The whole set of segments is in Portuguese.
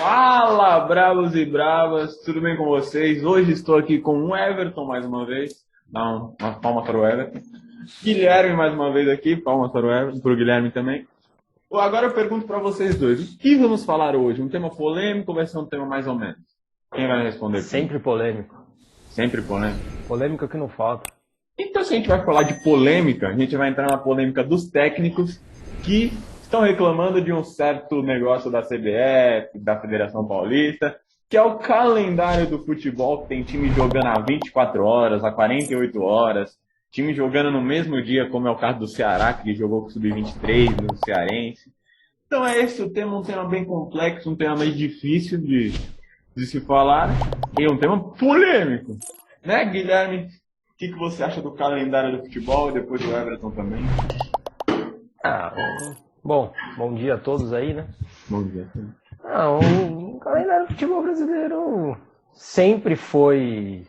Fala, bravos e bravas, tudo bem com vocês? Hoje estou aqui com o Everton mais uma vez. Dá uma palma para o Everton. Guilherme mais uma vez aqui, palmas para o Everton, para o Guilherme também. Agora eu pergunto para vocês dois, o que vamos falar hoje? Um tema polêmico ou vai ser um tema mais ou menos? Quem vai responder? Sempre polêmico. Sempre polêmico. Polêmica que não falta. Então, se a gente vai falar de polêmica, a gente vai entrar na polêmica dos técnicos que estão reclamando de um certo negócio da CBF, da Federação Paulista, que é o calendário do futebol, que tem time jogando a 24 horas, a 48 horas, time jogando no mesmo dia, como é o caso do Ceará, que jogou com o Sub-23, no Cearense. Então é esse o tema, um tema bem complexo, um tema meio difícil de se falar, e um tema polêmico. Né, Guilherme? O que você acha do calendário do futebol, e depois do Everton também? Bom dia a todos aí, né? Bom dia. O calendário do futebol brasileiro sempre foi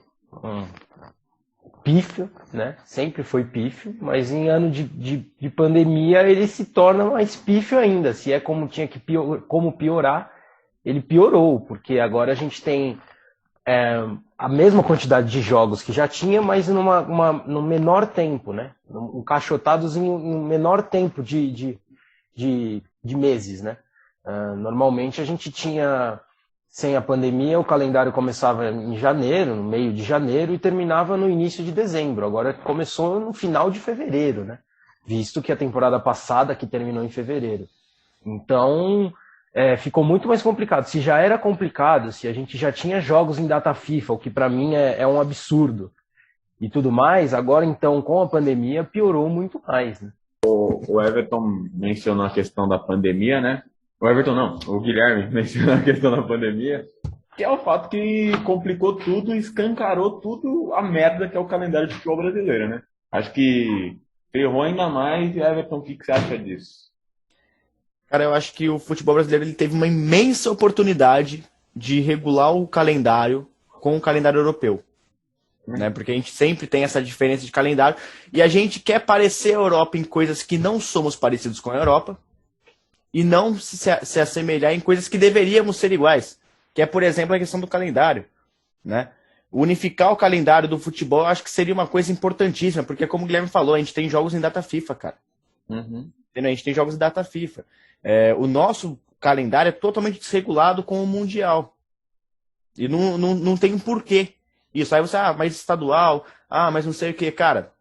pífio, né? Sempre foi pífio, mas em ano de pandemia ele se torna mais pífio ainda. Se é como tinha que como piorar, ele piorou, porque agora a gente tem a mesma quantidade de jogos que já tinha, mas num menor tempo, né? Encaixotados em um menor tempo de meses, né? Normalmente a gente tinha, sem a pandemia, o calendário começava em janeiro, no meio de janeiro, e terminava no início de dezembro. Agora começou no final de fevereiro, né? Visto que a temporada passada que terminou em fevereiro. Então, ficou muito mais complicado. Se já era complicado, se a gente já tinha jogos em data FIFA, o que para mim é um absurdo, e tudo mais, agora então, com a pandemia, piorou muito mais, né? O Everton mencionou a questão da pandemia, né? O Guilherme mencionou a questão da pandemia, que é o fato que complicou tudo, escancarou tudo a merda que é o calendário de futebol brasileiro, né? Acho que ferrou ainda mais. E Everton, o que você acha disso? Cara, eu acho que o futebol brasileiro ele teve uma imensa oportunidade de regular o calendário com o calendário europeu. Né? Porque a gente sempre tem essa diferença de calendário e a gente quer parecer a Europa em coisas que não somos parecidos com a Europa e não se assemelhar em coisas que deveríamos ser iguais, que é, por exemplo, a questão do calendário. Né? Unificar o calendário do futebol eu acho que seria uma coisa importantíssima, porque como o Guilherme falou, a gente tem jogos em data FIFA, cara. Uhum. A gente tem jogos em data FIFA. O nosso calendário é totalmente desregulado com o Mundial. E não tem um porquê. Isso, aí você, mas estadual, mas não sei o que. Cara,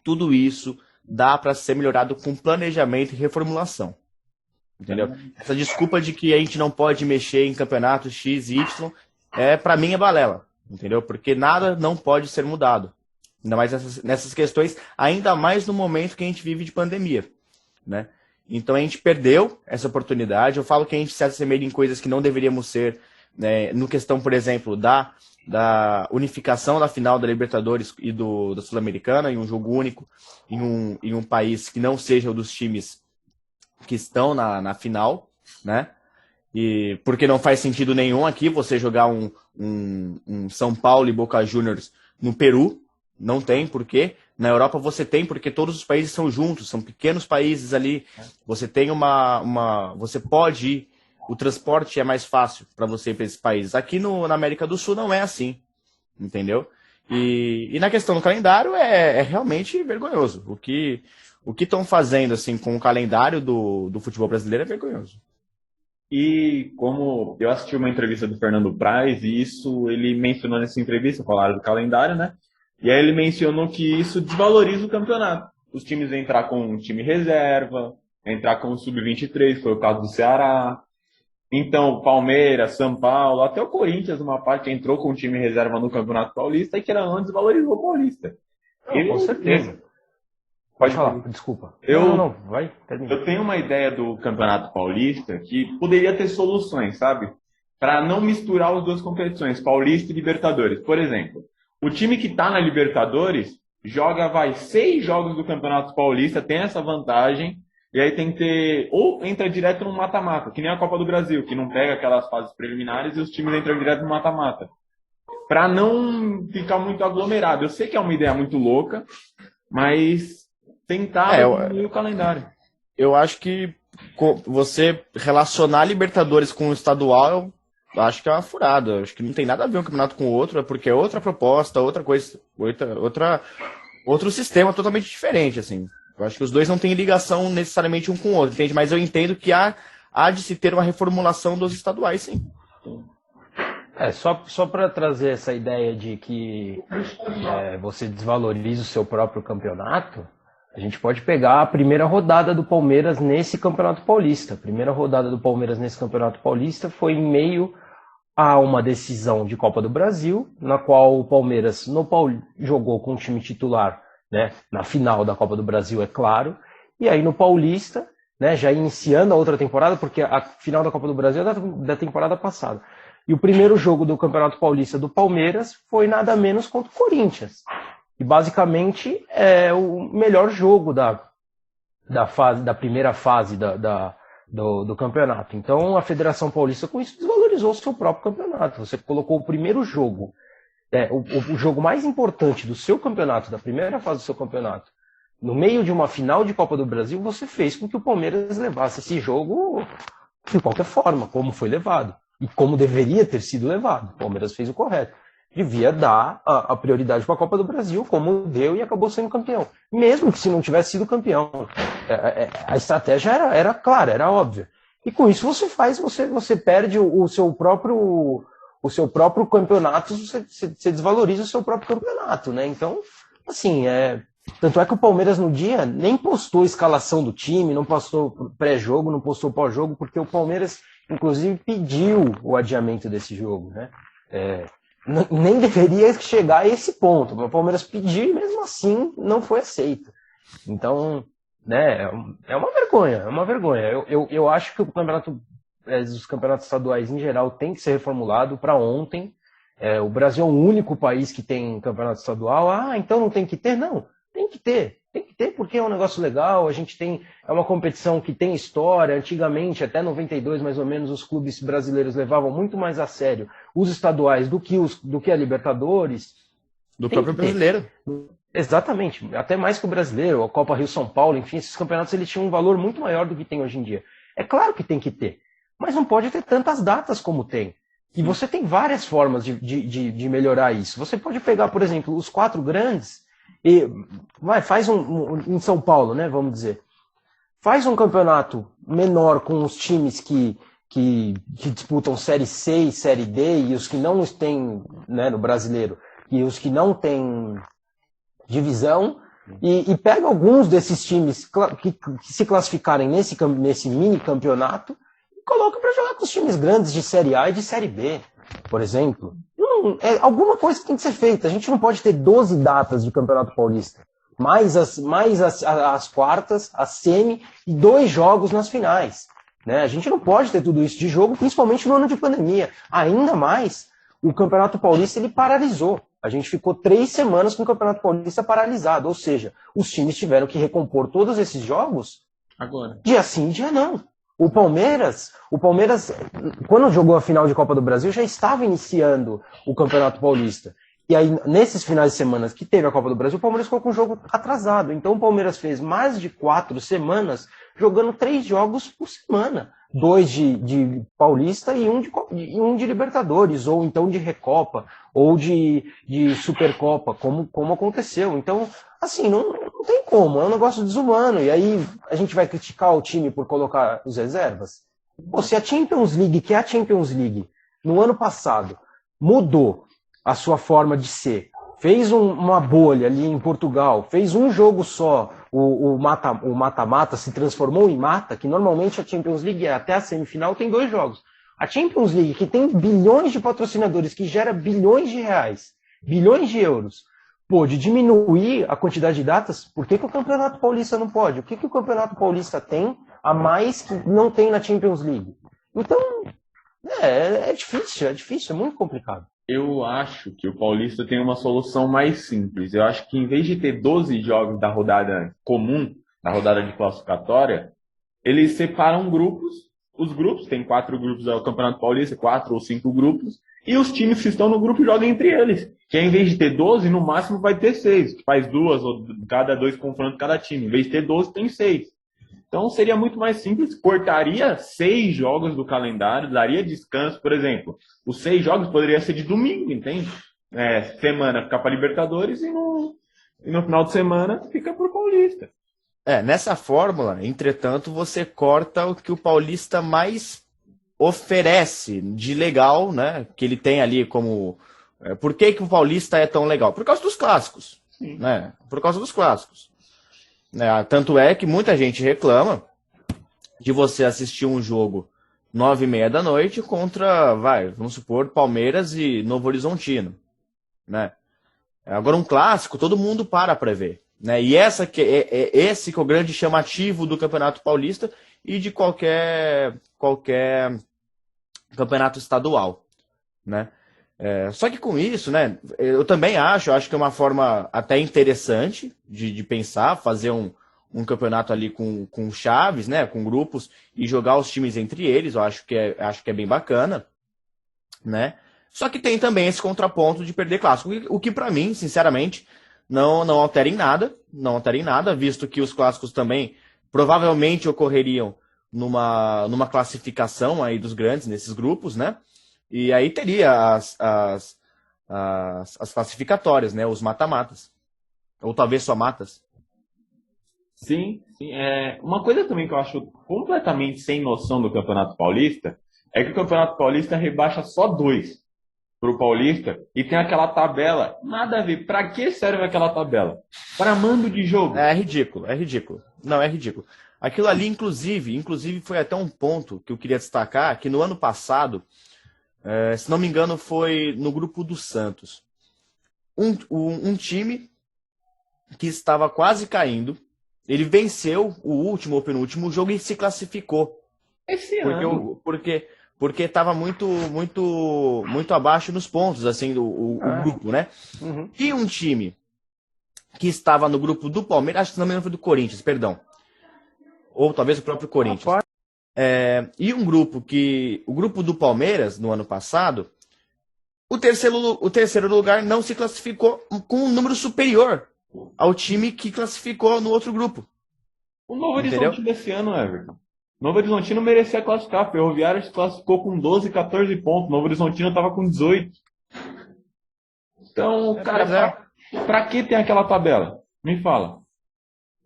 tudo isso dá para ser melhorado com planejamento e reformulação. Entendeu? Essa desculpa de que a gente não pode mexer em campeonatos X e Y, para mim é balela. Entendeu? Porque nada não pode ser mudado. Ainda mais nessas questões, ainda mais no momento que a gente vive de pandemia. Né? Então a gente perdeu essa oportunidade. Eu falo que a gente se assemelha em coisas que não deveríamos ser, né? No questão, por exemplo, da unificação da final da Libertadores e da Sul-Americana em um jogo único, em um país que não seja o dos times que estão na final, né? E porque não faz sentido nenhum aqui você jogar um São Paulo e Boca Juniors no Peru. Não tem porquê. Na Europa você tem, porque todos os países são juntos, são pequenos países ali. Você tem você pode ir, o transporte é mais fácil para você ir para esses países. Aqui na América do Sul não é assim, entendeu? E na questão do calendário é realmente vergonhoso. O que estão fazendo assim com o calendário do futebol brasileiro é vergonhoso. E como eu assisti uma entrevista do Fernando Praz, e isso ele mencionou nessa entrevista, falaram do calendário, né? E aí ele mencionou que isso desvaloriza o campeonato. Os times entrar com um time reserva, entrar com o Sub-23, foi o caso do Ceará. Então, Palmeiras, São Paulo, até o Corinthians, uma parte, entrou com um time reserva no Campeonato Paulista e que era antes desvalorizou o Paulista. Com certeza. Pode falar, desculpa. Não, vai, termina. Eu tenho uma ideia do Campeonato Paulista que poderia ter soluções, sabe? Para não misturar as duas competições, Paulista e Libertadores. Por exemplo, o time que está na Libertadores joga, 6 jogos do Campeonato Paulista, tem essa vantagem, e aí tem que ter, ou entra direto no mata-mata, que nem a Copa do Brasil, que não pega aquelas fases preliminares e os times entram direto no mata-mata. Para não ficar muito aglomerado. Eu sei que é uma ideia muito louca, mas tentar diminuir o calendário. Eu acho que você relacionar Libertadores com o estadual, eu acho que é uma furada. Eu acho que não tem nada a ver um campeonato com o outro, é porque é outra proposta, outra coisa, outro sistema totalmente diferente, assim. Eu acho que os dois não têm ligação necessariamente um com o outro, entende? Mas eu entendo que há de se ter uma reformulação dos estaduais, sim. Só para trazer essa ideia de que você desvaloriza o seu próprio campeonato, a gente pode pegar a primeira rodada do Palmeiras nesse Campeonato Paulista. A primeira rodada do Palmeiras nesse Campeonato Paulista foi em meio a uma decisão de Copa do Brasil, na qual o Palmeiras jogou com o time titular, né, na final da Copa do Brasil, é claro, e aí no Paulista, né, já iniciando a outra temporada, porque a final da Copa do Brasil é da temporada passada. E o primeiro jogo do Campeonato Paulista do Palmeiras foi nada menos contra o Corinthians. E basicamente é o melhor jogo da primeira fase do campeonato. Então a Federação Paulista com isso desvalorizou o seu próprio campeonato. Você colocou o primeiro jogo, o jogo mais importante do seu campeonato, da primeira fase do seu campeonato, no meio de uma final de Copa do Brasil, você fez com que o Palmeiras levasse esse jogo de qualquer forma, como foi levado. E como deveria ter sido levado. O Palmeiras fez o correto. Devia dar a prioridade para a Copa do Brasil, como deu, e acabou sendo campeão. Mesmo que se não tivesse sido campeão. A estratégia era clara, era óbvia. E com isso você perde o seu próprio campeonato, você desvaloriza o seu próprio campeonato, né? Então, assim, tanto é que o Palmeiras no dia nem postou a escalação do time, não postou pré-jogo, não postou pós-jogo, porque o Palmeiras, inclusive, pediu o adiamento desse jogo, né? Nem deveria chegar a esse ponto. O Palmeiras pediu e mesmo assim não foi aceito. Então, né, é uma vergonha. Eu acho que os campeonatos estaduais em geral têm que ser reformulado para ontem. O Brasil é o único país que tem campeonato estadual. Então não tem que ter? Não, tem que ter. Tem que ter porque é um negócio legal, é uma competição que tem história. Antigamente, até 92 mais ou menos, os clubes brasileiros levavam muito mais a sério os estaduais do que a Libertadores. Do próprio brasileiro. Exatamente, até mais que o brasileiro, a Copa Rio-São Paulo, enfim, esses campeonatos eles tinham um valor muito maior do que tem hoje em dia. É claro que tem que ter, mas não pode ter tantas datas como tem. E você tem várias formas de melhorar isso. Você pode pegar, por exemplo, os 4 grandes e faz em São Paulo, né, vamos dizer. Faz um campeonato menor com os times que disputam Série C e Série D e os que não têm, né, no brasileiro, e os que não têm divisão, e pega alguns desses times que se classificarem nesse mini campeonato e coloca para jogar com os times grandes de Série A e de Série B, por exemplo. Alguma coisa que tem que ser feita. A gente não pode ter 12 datas de Campeonato Paulista, mais as quartas, a semi e 2 jogos nas finais. Né? A gente não pode ter tudo isso de jogo, principalmente no ano de pandemia. Ainda mais, o Campeonato Paulista ele paralisou. A gente ficou 3 semanas com o Campeonato Paulista paralisado, ou seja, os times tiveram que recompor todos esses jogos agora. Dia sim, dia não. O Palmeiras, quando jogou a final de Copa do Brasil, já estava iniciando o Campeonato Paulista. E aí, nesses finais de semana que teve a Copa do Brasil, o Palmeiras ficou com o jogo atrasado. Então, o Palmeiras fez mais de 4 semanas jogando 3 jogos por semana. 2 de Paulista e um de Libertadores, ou então de Recopa, ou de Supercopa, como aconteceu. Então, assim, não tem como, é um negócio desumano. E aí a gente vai criticar o time por colocar os reservas? Pô, se a Champions League, que é a Champions League, no ano passado, mudou a sua forma de ser, fez uma bolha ali em Portugal, fez um jogo só, o mata-mata se transformou em mata, que normalmente a Champions League até a semifinal tem 2 jogos. A Champions League, que tem bilhões de patrocinadores, que gera bilhões de reais, bilhões de euros, pôde diminuir a quantidade de datas, por que o Campeonato Paulista não pode? O que o Campeonato Paulista tem a mais que não tem na Champions League? Então, é difícil, é muito complicado. Eu acho que o Paulista tem uma solução mais simples. Eu acho que em vez de ter 12 jogos da rodada comum, da rodada de classificatória, eles separam grupos. Os grupos, tem 4 grupos do Campeonato Paulista, 4 ou 5 grupos, e os times que estão no grupo jogam entre eles. Que em vez de ter 12, no máximo vai ter 6. Faz 2, ou cada 2 confrontos cada time. Em vez de ter 12, tem 6. Então seria muito mais simples, cortaria 6 jogos do calendário, daria descanso, por exemplo. Os 6 jogos poderiam ser de domingo, entende? Semana ficar para Libertadores e no final de semana fica para o Paulista. Nessa fórmula, entretanto, você corta o que o Paulista mais oferece de legal, né? Que ele tem ali como... Por que o Paulista é tão legal? Por causa dos clássicos. Sim. Né? Por causa dos clássicos. Tanto é que muita gente reclama de você assistir um jogo 9h30 da noite contra, vamos supor, Palmeiras e Novo Horizontino. Né? Agora um clássico, todo mundo para ver. Né? E esse que é o grande chamativo do Campeonato Paulista e de qualquer campeonato estadual. Né? Só que com isso, né, eu também acho que é uma forma até interessante de pensar, fazer um campeonato ali com chaves, né, com grupos, e jogar os times entre eles, eu acho que é bem bacana, né? Só que tem também esse contraponto de perder clássico, o que para mim, sinceramente, não altera em nada, visto que os clássicos também provavelmente ocorreriam numa classificação aí dos grandes, nesses grupos, né? E aí teria as classificatórias, né? Os mata-matas. Ou talvez só matas. Sim. Uma coisa também que eu acho completamente sem noção do Campeonato Paulista é que o Campeonato Paulista rebaixa só 2 para o Paulista e tem aquela tabela. Nada a ver. Para que serve aquela tabela? Para mando de jogo. É ridículo. Não, é ridículo. Aquilo ali, inclusive foi até um ponto que eu queria destacar, que no ano passado, se não me engano, foi no grupo do Santos. Um time que estava quase caindo, ele venceu o último ou penúltimo jogo e se classificou. Esse ano. Porque estava muito abaixo nos pontos, assim, o grupo, né? Uhum. E um time que estava no grupo do Palmeiras, acho que não me engano foi do Corinthians, perdão. Ou talvez o próprio Corinthians. E um grupo o grupo do Palmeiras, no ano passado, o terceiro lugar não se classificou com um número superior ao time que classificou no outro grupo. O Novo Horizontino desse ano, Everton. Novo Horizontino merecia classificar. A Ferroviária se classificou com 12, 14 pontos. Novo Horizontino estava com 18. Então, cara, pra que tem aquela tabela? Me fala.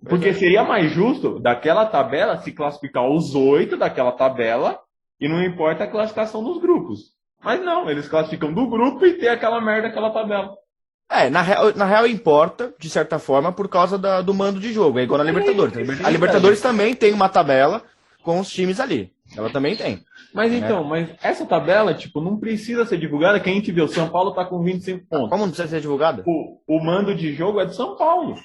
Porque seria mais justo daquela tabela se classificar os 8 daquela tabela e não importa a classificação dos grupos. Mas não, eles classificam do grupo e tem aquela merda, aquela tabela. Na real importa, de certa forma, por causa do mando de jogo. É igual na Libertadores. A Libertadores também tem uma tabela com os times ali. Ela também tem. Mas mas essa tabela, não precisa ser divulgada. Que a gente vê, o São Paulo tá com 25 pontos. Como não precisa ser divulgada? O mando de jogo é do São Paulo.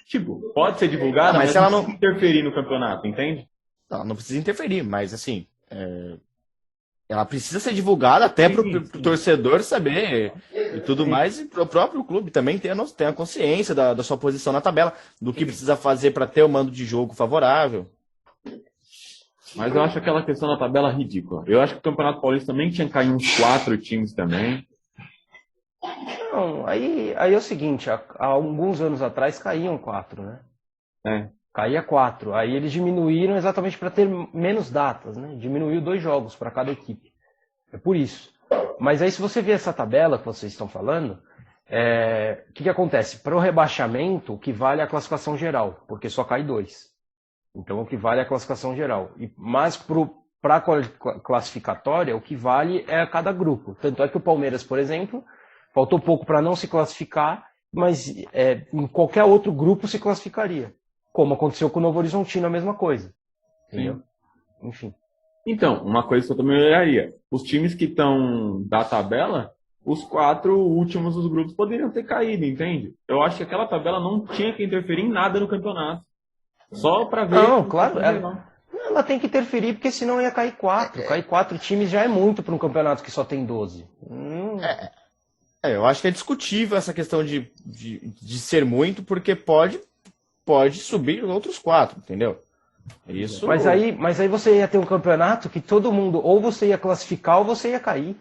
Pode ser divulgada, mas ela não interferir no campeonato, entende? Não precisa interferir, mas assim, ela precisa ser divulgada até pro torcedor saber e tudo mais, e pro próprio clube também ter a consciência da sua posição na tabela, do que precisa fazer para ter o mando de jogo favorável. Mas eu acho aquela questão da tabela ridícula. Eu acho que o Campeonato Paulista também tinha que cair uns 4 times também. Não, aí é o seguinte, há alguns anos atrás caíam 4, né? Caía 4. Aí eles diminuíram exatamente para ter menos datas, né? Diminuiu 2 jogos para cada equipe. É por isso. Mas aí se você ver essa tabela que vocês estão falando, o que acontece? Para o rebaixamento, o que vale é a classificação geral, porque só cai 2. Então, o que vale é a classificação geral. Mas para a classificatória, o que vale é a cada grupo. Tanto é que o Palmeiras, por exemplo, faltou pouco para não se classificar, mas em qualquer outro grupo se classificaria. Como aconteceu com o Novo Horizontino, a mesma coisa. Entendeu? Enfim. Então, uma coisa que eu também olharia. Os times que estão da tabela, os 4 últimos dos grupos poderiam ter caído, entende? Eu acho que aquela tabela não tinha que interferir em nada no campeonato. Só para ver. Não, claro. Ela tem que interferir, porque senão ia cair 4. Cair 4 times já é muito para um campeonato que só tem 12. Eu acho que é discutível essa questão de ser muito, porque pode subir outros 4, entendeu? Isso. Mas aí você ia ter um campeonato que todo mundo, ou você ia classificar ou você ia cair.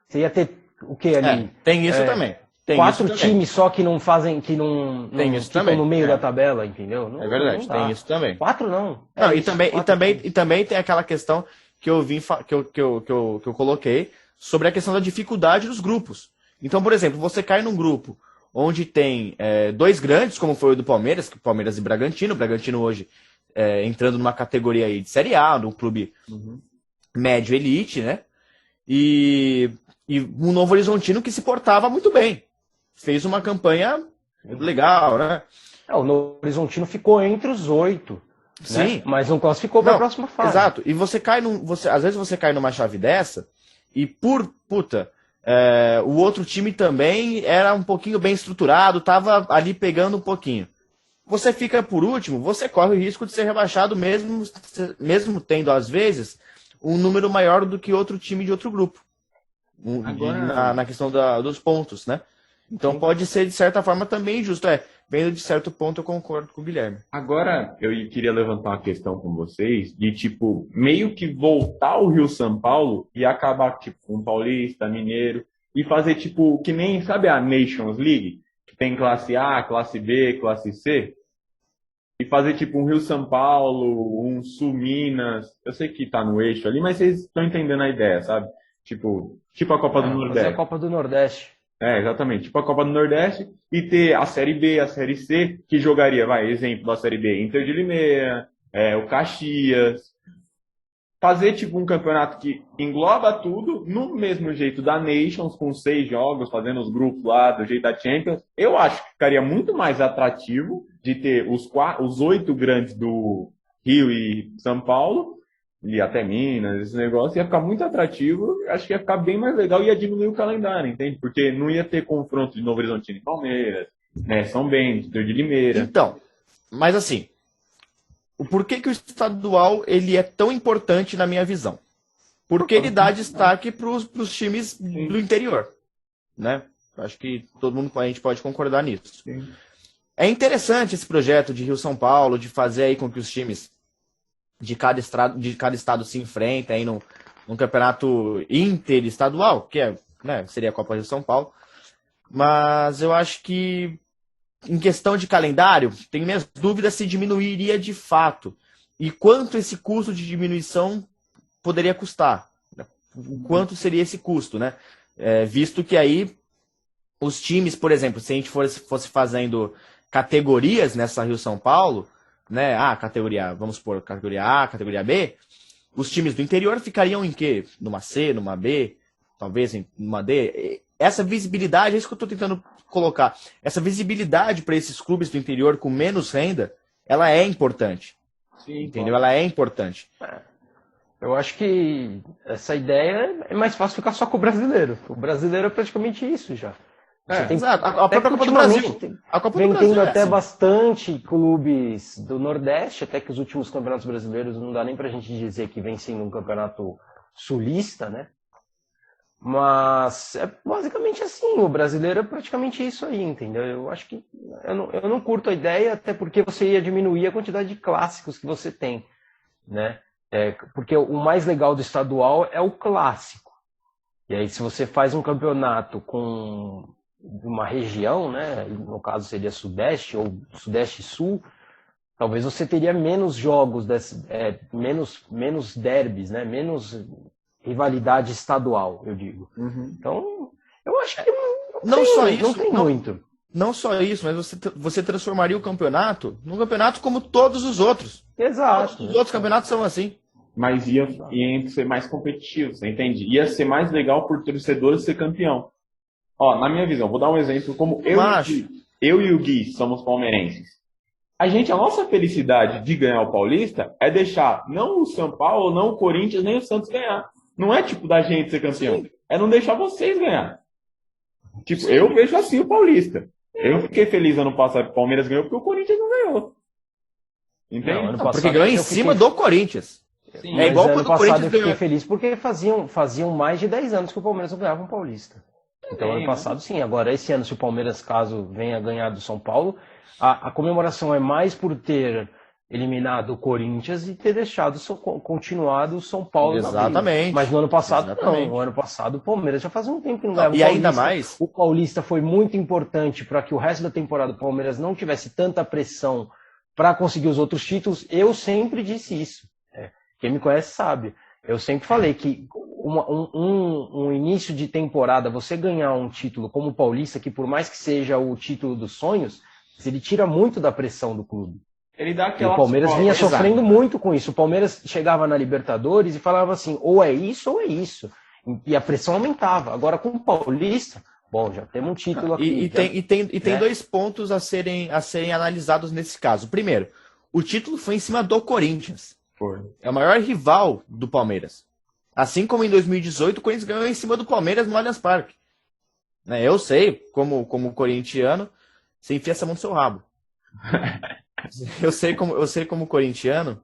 Você ia ter o que ali? Tem isso também. 4 times só que não fazem, que não ficam também, no meio da tabela, entendeu? Não, é verdade, tem isso também. 4 não. Não, e também tem aquela questão que eu coloquei sobre a questão da dificuldade dos grupos. Então, por exemplo, você cai num grupo onde tem 2 grandes, como foi o do Palmeiras, Palmeiras e Bragantino. O Bragantino hoje entrando numa categoria aí de Série A, num clube médio elite, né? E um Novo Horizontino que se portava muito bem. Fez uma campanha legal, né? O Novo Horizontino ficou entre os 8. Sim. Né? Mas não classificou para a próxima fase. Exato. E às vezes você cai numa chave dessa e o outro time também era um pouquinho bem estruturado, tava ali pegando um pouquinho. Você fica por último, você corre o risco de ser rebaixado mesmo tendo, às vezes, um número maior do que outro time de outro grupo. Agora... Na questão dos pontos, né? Então pode ser, de certa forma, também injusto. Vendo de certo ponto, eu concordo com o Guilherme. Agora, eu queria levantar uma questão com vocês, de, tipo, meio que voltar o Rio-São Paulo e acabar, tipo, com Paulista, Mineiro, e fazer, tipo, que nem, sabe a Nations League? Que tem classe A, classe B, classe C? E fazer, tipo, um Rio-São Paulo, um Sul-Minas, eu sei que tá no eixo ali, mas vocês estão entendendo a ideia, sabe? Tipo a Copa do Nordeste. Fazer a Copa do Nordeste. Exatamente. Tipo a Copa do Nordeste e ter a Série B, a Série C, que jogaria, exemplo da Série B, Inter de Limeira, o Caxias. Fazer tipo um campeonato que engloba tudo no mesmo jeito da Nations, com 6 jogos, fazendo os grupos lá, do jeito da Champions. Eu acho que ficaria muito mais atrativo de ter os 8 grandes do Rio e São Paulo, e até Minas, esse negócio, ia ficar muito atrativo, acho que ia ficar bem mais legal e ia diminuir o calendário, entende? Porque não ia ter confronto de Novo Horizontino e Palmeiras, né? São Bento, Inter de Limeira. Então, mas assim, por que o estadual ele é tão importante na minha visão? Porque ele dá destaque para os times do interior, né? Acho que a gente pode concordar nisso. Sim. É interessante esse projeto de Rio-São Paulo, de fazer aí com que os times de cada estado se enfrentem aí num campeonato interestadual, que seria a Copa Rio-São Paulo. Mas eu acho que, em questão de calendário, tenho minhas dúvidas se diminuiria de fato. E quanto esse custo de diminuição poderia custar. O quanto seria esse custo, né? Visto que aí os times, por exemplo, se a gente fosse fazendo categorias nessa Rio-São Paulo, né? Vamos supor, categoria A, categoria B, os times do interior ficariam em quê? Numa C, numa B, talvez numa D. Essa visibilidade, é isso que eu estou tentando colocar. Essa visibilidade para esses clubes do interior com menos renda, ela é importante. Sim, entendeu? Ela é importante. Eu acho que essa ideia é mais fácil ficar só com o brasileiro. O brasileiro é praticamente isso já. Exato. A própria Copa do Brasil. A Copa do Brasil tendo até bastante clubes do Nordeste, até que os últimos campeonatos brasileiros não dá nem pra gente dizer que vem sendo um campeonato sulista, né? Mas é basicamente assim, o brasileiro é praticamente isso aí, entendeu? Eu acho que eu não curto a ideia, até porque você ia diminuir a quantidade de clássicos que você tem, né? Porque o mais legal do estadual é o clássico. E aí se você faz um campeonato com uma região, né, no caso seria Sudeste ou Sudeste e Sul, talvez você teria menos jogos, menos derbys, né, menos rivalidade estadual, eu digo. Uhum. Então, eu acho que não tem muito. Não só isso, mas você transformaria o campeonato num campeonato como todos os outros. Exato. Todos os outros campeonatos são assim. Mas ia ser mais competitivo, você entende? Ia ser mais legal por torcedor ser campeão. Ó, na minha visão, vou dar um exemplo como eu e o Gui somos palmeirenses. A nossa felicidade de ganhar o Paulista é deixar não o São Paulo, não o Corinthians, nem o Santos ganhar. Não é tipo da gente ser campeão. Sim. É não deixar vocês ganhar. Tipo, sim. Eu vejo assim o Paulista. Eu fiquei feliz ano passado que o Palmeiras ganhou porque o Corinthians não ganhou. Entende? Porque ganhou em cima do Corinthians. Sim, é igual quando o Corinthians eu fiquei feliz porque faziam mais de 10 anos que o Palmeiras não ganhava um Paulista. Então, ano passado, sim. Agora, esse ano, se o Palmeiras, caso venha ganhar do São Paulo, a comemoração é mais por ter eliminado o Corinthians e ter continuado o São Paulo. Exatamente. Mas no ano passado, Exatamente. não. No ano passado, o Palmeiras já fazia um tempo que não ganhava. E ainda mais... O Paulista foi muito importante para que o resto da temporada o Palmeiras não tivesse tanta pressão para conseguir os outros títulos. Eu sempre disse isso. Quem me conhece sabe. Eu sempre falei que um início de temporada, você ganhar um título como o Paulista, que por mais que seja o título dos sonhos, ele tira muito da pressão do clube. Ele dá E o Palmeiras vinha sofrendo muito com isso. O Palmeiras chegava na Libertadores e falava assim, ou é isso ou é isso. E a pressão aumentava. Agora com o Paulista, bom, já temos um título aqui. Tem 2 pontos a serem analisados nesse caso. Primeiro, o título foi em cima do Corinthians. Foi. É o maior rival do Palmeiras. Assim como em 2018, o Corinthians ganhou em cima do Palmeiras no Allianz Parque. Eu sei, como corintiano, você enfia essa mão no seu rabo. Eu sei como corintiano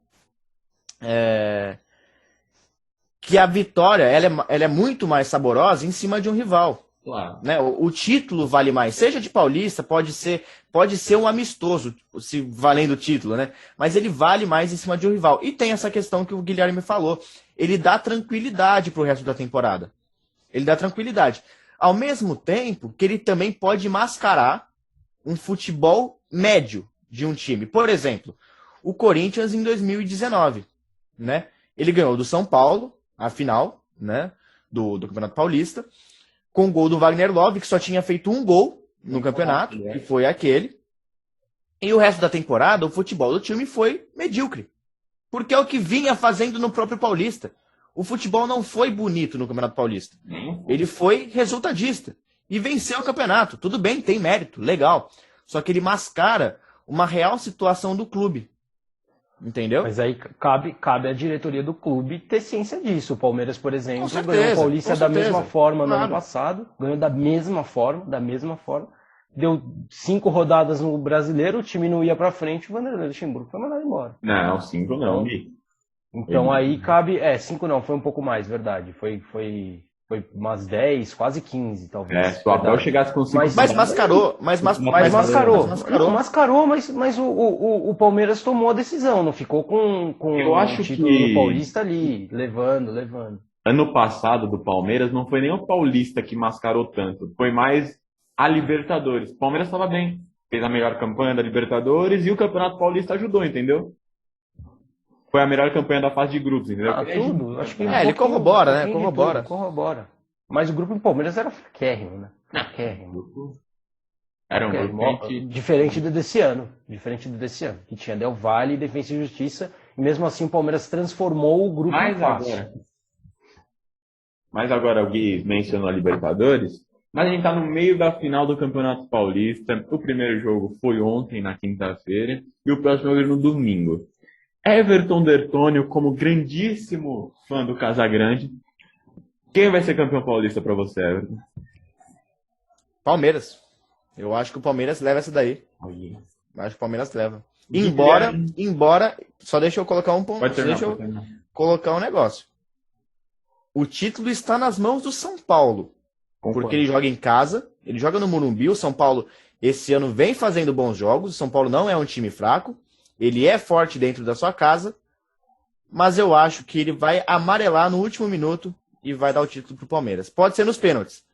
que a vitória ela é muito mais saborosa em cima de um rival. Claro. O título vale mais. Seja de Paulista, pode ser um amistoso, se valendo o título, né? Mas ele vale mais em cima de um rival. E tem essa questão que o Guilherme falou. Ele dá tranquilidade pro resto da temporada. Ele dá tranquilidade. Ao mesmo tempo que ele também pode mascarar um futebol médio de um time. Por exemplo, o Corinthians em 2019, né? Ele ganhou do São Paulo, a final, né? Do Campeonato Paulista, com o gol do Wagner Love, que só tinha feito um gol no campeonato, que foi aquele. E o resto da temporada, o futebol do time foi medíocre. Porque é o que vinha fazendo no próprio Paulista. O futebol não foi bonito no Campeonato Paulista. Ele foi resultadista. E venceu o campeonato. Tudo bem, tem mérito, legal. Só que ele mascara uma real situação do clube. Entendeu? Mas aí cabe à diretoria do clube ter ciência disso. O Palmeiras, por exemplo, ganhou o Paulista da mesma forma no ano passado. Ganhou da mesma forma. Deu 5 rodadas no Brasileiro, o time não ia pra frente, o Vanderlei Luxemburgo foi mandado embora. Não, 5 não, Gui. Então aí cabe... 5 não, foi um pouco mais, verdade. Foi umas 10, quase 15, talvez. Se o Abel chegasse com 5... Mas mascarou. Mascarou, mas o Palmeiras tomou a decisão, não ficou com Eu acho o título que do Paulista ali, levando. Ano passado do Palmeiras não foi nem o Paulista que mascarou tanto, foi mais a Libertadores. O Palmeiras estava bem, fez a melhor campanha da Libertadores e o Campeonato Paulista ajudou, entendeu? Foi a melhor campanha da fase de grupos, entendeu? Tudo. Acho que ele corrobora, né? Corrobora. Mas o grupo do Palmeiras era fraquérrimo, né? Era um grupo diferente do desse ano. Que tinha Del Valle, Defensa e Justiça. E mesmo assim o Palmeiras transformou o grupo em fácil. Mas agora o Gui mencionou a Libertadores. Mas a gente está no meio da final do Campeonato Paulista. O primeiro jogo foi ontem, na quinta-feira. E o próximo jogo é no domingo. Everton Dertônio, como grandíssimo fã do Casagrande, quem vai ser campeão paulista para você, Everton? Palmeiras. Eu acho que o Palmeiras leva essa daí. Eu acho que o Palmeiras leva. Embora, só deixa eu colocar um ponto. Colocar um negócio. O título está nas mãos do São Paulo. Porque ele joga em casa, ele joga no Morumbi. O São Paulo, esse ano, vem fazendo bons jogos. O São Paulo não é um time fraco. Ele é forte dentro da sua casa, mas eu acho que ele vai amarelar no último minuto e vai dar o título pro Palmeiras. Pode ser nos pênaltis,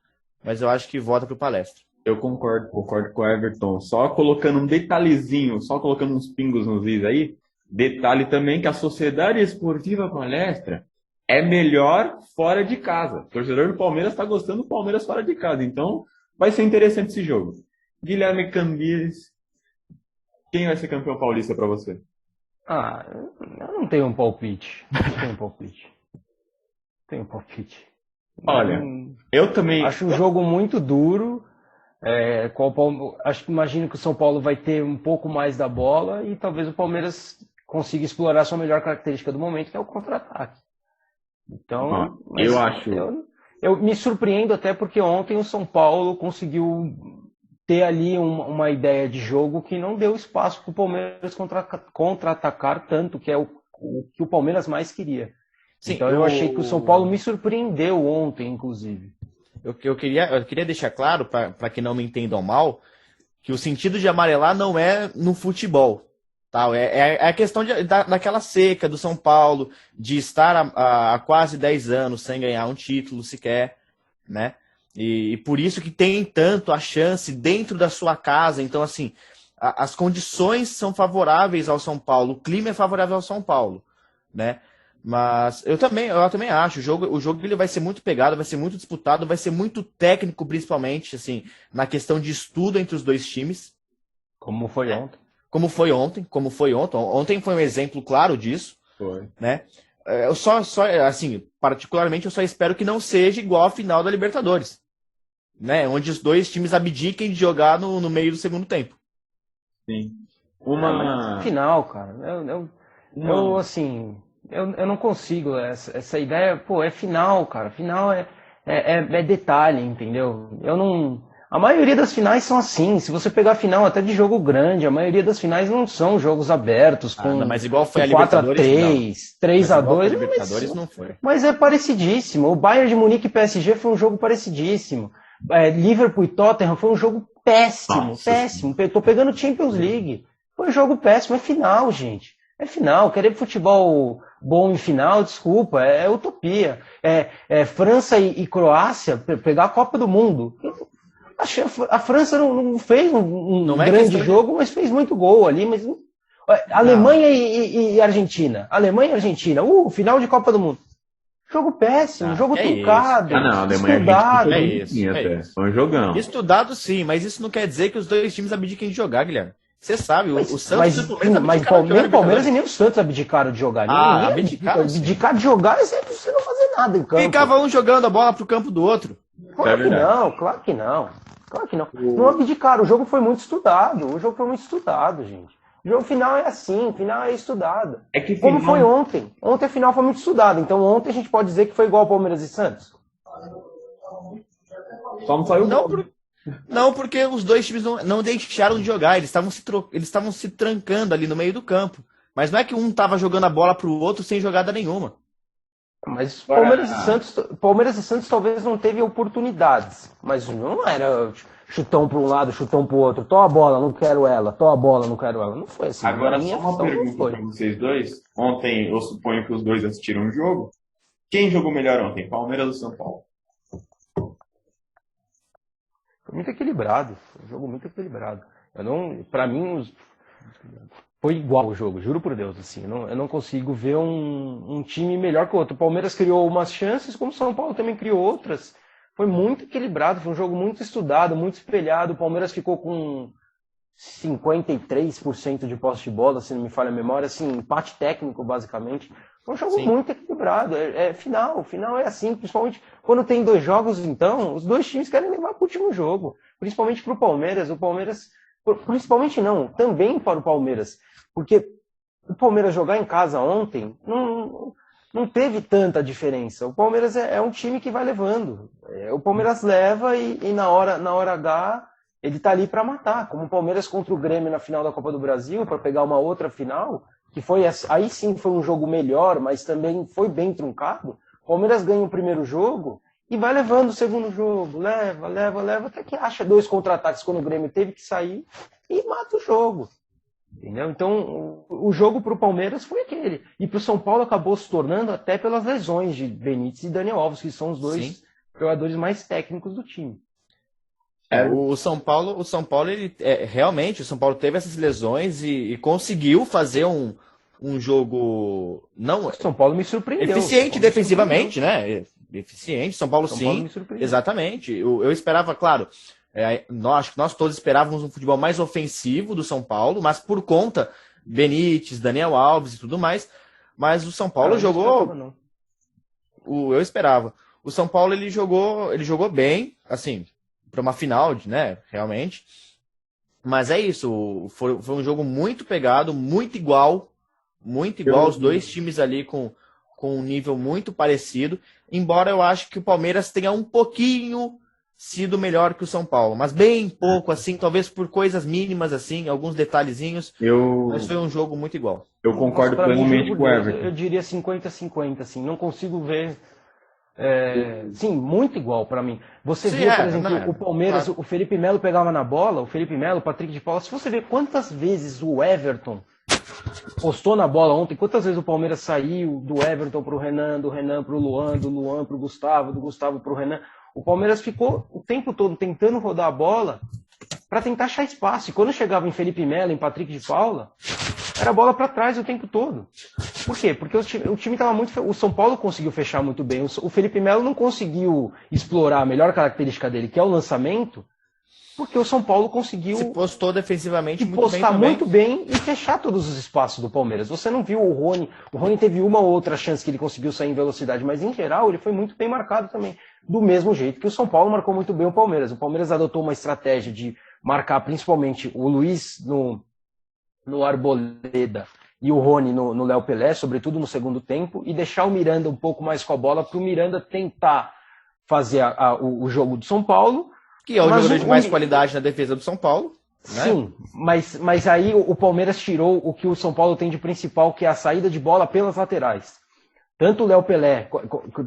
mas eu acho que volta pro Palestra. Eu concordo com o Everton. Só colocando um detalhezinho, só colocando uns pingos nos is aí. Detalhe também que a Sociedade Esportiva Palestra é melhor fora de casa. O torcedor do Palmeiras está gostando do Palmeiras fora de casa. Então vai ser interessante esse jogo. Guilherme Cambiles. Quem vai ser campeão paulista para você? Eu não tenho um palpite. Olha, eu também... Acho um jogo muito duro. Imagino que o São Paulo vai ter um pouco mais da bola e talvez o Palmeiras consiga explorar sua melhor característica do momento, que é o contra-ataque. Então, eu acho... Eu me surpreendo até porque ontem o São Paulo conseguiu ter ali uma ideia de jogo que não deu espaço para o Palmeiras contra-atacar tanto, que é o que o Palmeiras mais queria. Sim, então eu achei que o São Paulo me surpreendeu ontem, inclusive. Eu queria deixar claro, para que não me entendam mal, que o sentido de amarelar não é no futebol. tal. É a questão daquela seca do São Paulo, de estar há quase 10 anos sem ganhar um título sequer, né? E por isso que tem tanto a chance dentro da sua casa. Então, assim, as condições são favoráveis ao São Paulo, o clima é favorável ao São Paulo, né? Mas eu também acho, o jogo ele vai ser muito pegado, vai ser muito disputado, vai ser muito técnico, principalmente, assim, na questão de estudo entre os dois times. Como foi ontem. Como foi ontem. Ontem foi um exemplo claro disso. Foi. Né? Eu só, assim, particularmente, eu só espero que não seja igual a final da Libertadores. Né? Onde os dois times abdiquem de jogar no meio do segundo tempo. Sim. Final, cara. Eu assim, eu não consigo. Essa ideia, pô, é final, cara. Final é detalhe, entendeu? Eu não. A maioria das finais são assim. Se você pegar a final até de jogo grande, a maioria das finais não são jogos abertos com mas igual foi a 4-3, 3-2. Libertadores não foi. Mas é parecidíssimo. O Bayern de Munique e PSG foi um jogo parecidíssimo. Liverpool e Tottenham foi um jogo péssimo. Tô pegando Champions League. Foi um jogo péssimo. É final, gente. É final. Querer futebol bom em final, desculpa, é utopia. França e Croácia pegar a Copa do Mundo. A França não fez um grande jogo, mas fez muito gol ali. Mas Alemanha e Argentina. Alemanha e Argentina. Final de Copa do Mundo. Jogo péssimo, jogo truncado. Estudado. Foi um jogão. Estudado sim, mas isso não quer dizer que os dois times abdiquem de jogar, Guilherme. Você sabe, o Santos mas nem o Palmeiras e nem o Santos abdicaram de jogar. Abdicar de jogar é você não fazer nada em campo. Ficava um jogando a bola pro campo do outro. Claro que não. Não abdicaram, o jogo foi muito estudado. Gente. O jogo final é assim, o final é estudado. Como foi ontem. Ontem a final foi muito estudada. Então ontem a gente pode dizer que foi igual ao Palmeiras e Santos? Só não saiu Não, porque os dois times não deixaram de jogar. Eles estavam se trancando ali no meio do campo. Mas não é que um estava jogando a bola pro outro sem jogada nenhuma. Mas Palmeiras e Santos talvez não teve oportunidades. Mas não era chutão para um lado, chutão para o outro. Tô a bola, não quero ela. Tô a bola, não quero ela. Não foi assim. Agora, só uma pergunta para vocês dois. Ontem, eu suponho que os dois assistiram o jogo. Quem jogou melhor ontem? Palmeiras ou São Paulo? Foi muito equilibrado. Foi um jogo muito equilibrado. Para mim, foi igual o jogo, juro por Deus. Assim, eu não consigo ver um time melhor que o outro. O Palmeiras criou umas chances, como o São Paulo também criou outras. Foi muito equilibrado, foi um jogo muito estudado, muito espelhado. O Palmeiras ficou com 53% de posse de bola, se não me falha a memória, assim, empate técnico, basicamente. Foi um jogo muito equilibrado. Final é assim, principalmente quando tem dois jogos, então, os dois times querem levar para o último jogo. Principalmente para o Palmeiras. Principalmente não, também para o Palmeiras. Porque o Palmeiras jogar em casa ontem não teve tanta diferença. O Palmeiras é um time que vai levando. O Palmeiras leva e na hora H ele tá ali para matar. Como o Palmeiras contra o Grêmio na final da Copa do Brasil, para pegar uma outra final, que foi aí sim foi um jogo melhor, mas também foi bem truncado. O Palmeiras ganha o primeiro jogo e vai levando o segundo jogo. Leva, até que acha 2 contra-ataques quando o Grêmio teve que sair e mata o jogo. Entendeu? Então, o jogo para o Palmeiras foi aquele. E para o São Paulo acabou se tornando até pelas lesões de Benítez e Daniel Alves, que são os dois jogadores mais técnicos do time. O São Paulo, ele realmente, o São Paulo teve essas lesões e conseguiu fazer um jogo o São Paulo me surpreendeu. Eficiente defensivamente, né? Eficiente, São Paulo sim, exatamente. Eu esperava, claro, acho que nós todos esperávamos um futebol mais ofensivo do São Paulo, mas por conta Benítez, Daniel Alves e tudo mais, mas o São Paulo jogou... Eu esperava. O São Paulo ele jogou bem, assim, para uma final, né, realmente. Mas é isso, foi um jogo muito pegado, muito igual, os dois times ali com um nível muito parecido, embora eu acho que o Palmeiras tenha um pouquinho sido melhor que o São Paulo, mas bem pouco, assim, talvez por coisas mínimas, assim, alguns detalhezinhos, mas foi um jogo muito igual. Eu concordo plenamente com o Everton. Eu diria 50-50, assim, não consigo ver... sim, muito igual para mim. Você via, por exemplo, o Palmeiras, claro. O Felipe Melo pegava na bola, o Patrick de Paula, se você ver quantas vezes o Everton postou na bola ontem, quantas vezes o Palmeiras saiu do Everton pro Renan, do Renan pro Luan, do Luan pro Gustavo, do Gustavo pro Renan. O Palmeiras ficou o tempo todo tentando rodar a bola para tentar achar espaço. E quando chegava em Felipe Melo, em Patrick de Paula, era bola para trás o tempo todo. Por quê? Porque o time estava muito... O São Paulo conseguiu fechar muito bem. O Felipe Melo não conseguiu explorar a melhor característica dele, que é o lançamento, porque o São Paulo conseguiu... Se postou defensivamente muito bem postar também. muito bem e fechar todos os espaços do Palmeiras. Você não viu o Rony. O Rony teve uma ou outra chance que ele conseguiu sair em velocidade, mas em geral ele foi muito bem marcado também. Do mesmo jeito que o São Paulo marcou muito bem o Palmeiras. O Palmeiras adotou uma estratégia de marcar principalmente o Luiz no Arboleda e o Rony no Léo Pelé, sobretudo no segundo tempo, e deixar o Miranda um pouco mais com a bola para o Miranda tentar fazer o jogo do São Paulo. Que é o jogador de mais qualidade na defesa do São Paulo. Né? Sim, mas aí o Palmeiras tirou o que o São Paulo tem de principal, que é a saída de bola pelas laterais. Tanto o Léo Pelé,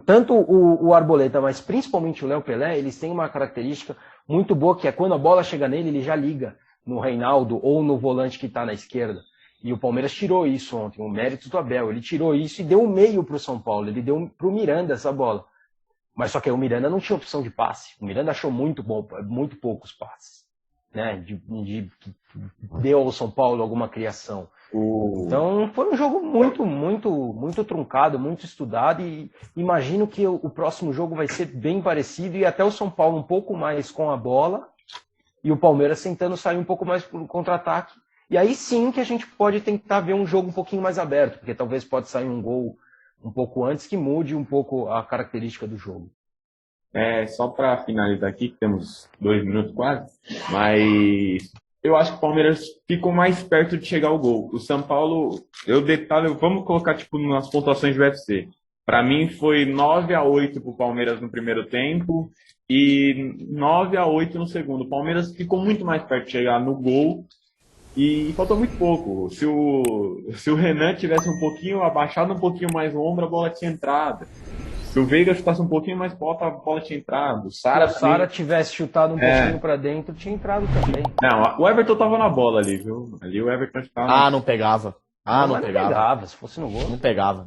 tanto o Arboleda, mas principalmente o Léo Pelé, eles têm uma característica muito boa, que é quando a bola chega nele, ele já liga no Reinaldo ou no volante que está na esquerda. E o Palmeiras tirou isso ontem, o mérito do Abel. Ele tirou isso e deu o meio para o São Paulo, ele deu para o Miranda essa bola. Mas só que o Miranda não tinha opção de passe. O Miranda achou muito poucos passes, né? Deu ao São Paulo alguma criação. Então foi um jogo muito truncado, muito estudado, e imagino que o próximo jogo vai ser bem parecido, e até o São Paulo um pouco mais com a bola e o Palmeiras tentando sair um pouco mais para o contra-ataque. E aí sim que a gente pode tentar ver um jogo um pouquinho mais aberto, porque talvez pode sair um gol um pouco antes que mude um pouco a característica do jogo. Só para finalizar aqui, que temos 2 minutos quase, mas eu acho que o Palmeiras ficou mais perto de chegar ao gol. O São Paulo, vamos colocar tipo nas pontuações do UFC. Para mim foi 9-8 para o Palmeiras no primeiro tempo e 9-8 no segundo. O Palmeiras ficou muito mais perto de chegar no gol e faltou muito pouco. Se o Renan tivesse abaixado um pouquinho mais o ombro, a bola tinha entrado. Se o Veiga chutasse um pouquinho mais alto, a bola tinha entrado. Se o Sara tivesse chutado um pouquinho pra dentro, tinha entrado também. Não, o Everton tava na bola ali, viu? Ali o Everton estava. Não pegava. Não pegava. Se fosse no gol. Não pegava.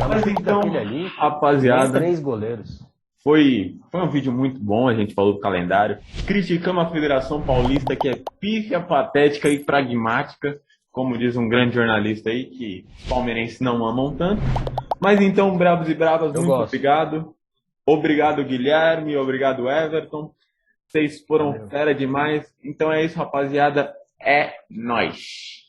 Mas então, ali, rapaziada, 3 goleiros. Foi um vídeo muito bom, a gente falou do calendário. Criticamos a Federação Paulista, que é pífia, patética e pragmática, como diz um grande jornalista aí, que os palmeirenses não amam tanto. Mas então, bravos e bravas, muito obrigado. Obrigado, Guilherme. Obrigado, Everton. Vocês foram fera demais. Então é isso, rapaziada. É nóis.